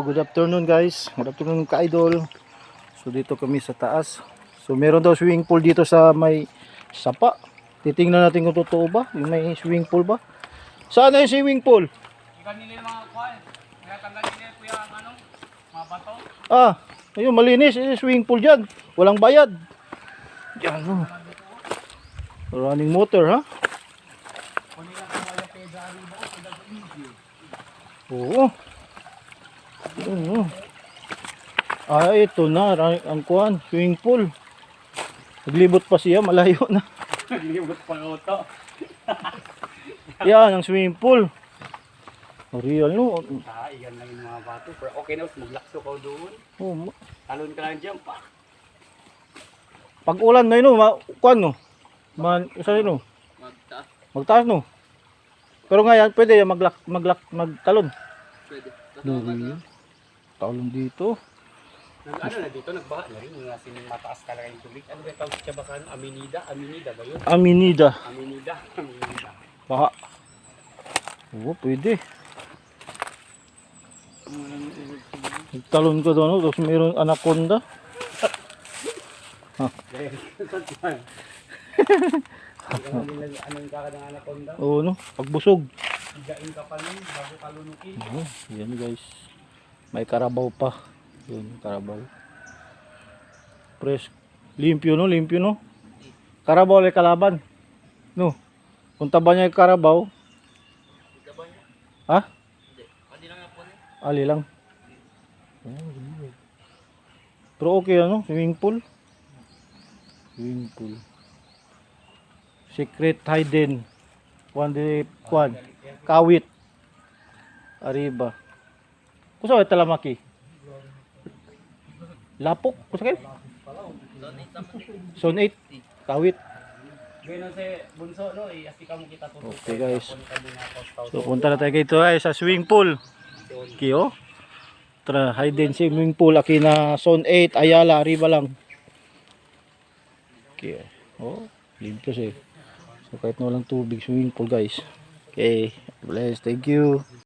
good afternoon guys. Good afternoon ka-idol. So dito kami sa taas. So meron daw swimming pool dito sa may sapa. Titingnan natin kung totoo ba, yung may swimming pool ba. Saan na yung swimming pool? Ikan nila mga kuwan. Kaya tanggal nila kuya ang ano, mga bato. Ah, ayun malinis, yung swimming pool diyan. Walang bayad. Yan oh. Running motor ha? Kunin lang kung wala kayo dari ba o kung dapat easy. Oo. Ah, ito na ang kuan, swimming pool. Naglibot pa siya, malayo na. Naglibot pa ng auto. Yan ang swimming pool. Real no. Ah, iyan lang yung mga bato. Pero okay na, maglakso ka doon. Oh, Talon ka lang dyan pa. pag ulan na yun, kuan no. Isa yun no. Magtaas. Magtaas no. Pero ngayon pwede magtalon. Pwede. Real. Talon dito. Ano na dito, nagbaha na rin. Yung sining mataas talaga yung tubig. Ano ba tawag siya baka? Aminida? Aminida ba yun? Aminida. Aminida. Aminida. Baka. Oo, pwede. Talon ko doon, no? Tapos mayroon anaconda. Anong kakadang anaconda? Oo, no? Pagbusog. Higain ka pa nun bago kalunukin. Oo, yan guys. May karabaw pa. Yun, karabaw. Fresh. Limpyo no, limpyo no. Karabaw ay kalaban. No. Kung taba niya yung karabaw. Ha? Hindi lang nga po niya. Ali lang. Pero okay ano, swimming pool. Swimming pool. Secret hidden. One day, kwan. Kawit. Arriba. Kusa ay talamaki. Lapok, kusa kayo? Zone 8. Kawit. Ganun si Bunso, no? Asi ka mo kita tutusin. Okay guys. So punta na tayo dito ay sa swimming pool. Kiyo. Tra hidden swimming pool aki na Zone 8 Ayala arriba lang. Okay. Oh, limpyo siya. So kahit na walang tubig swimming pool guys. Okay, bless. Thank you.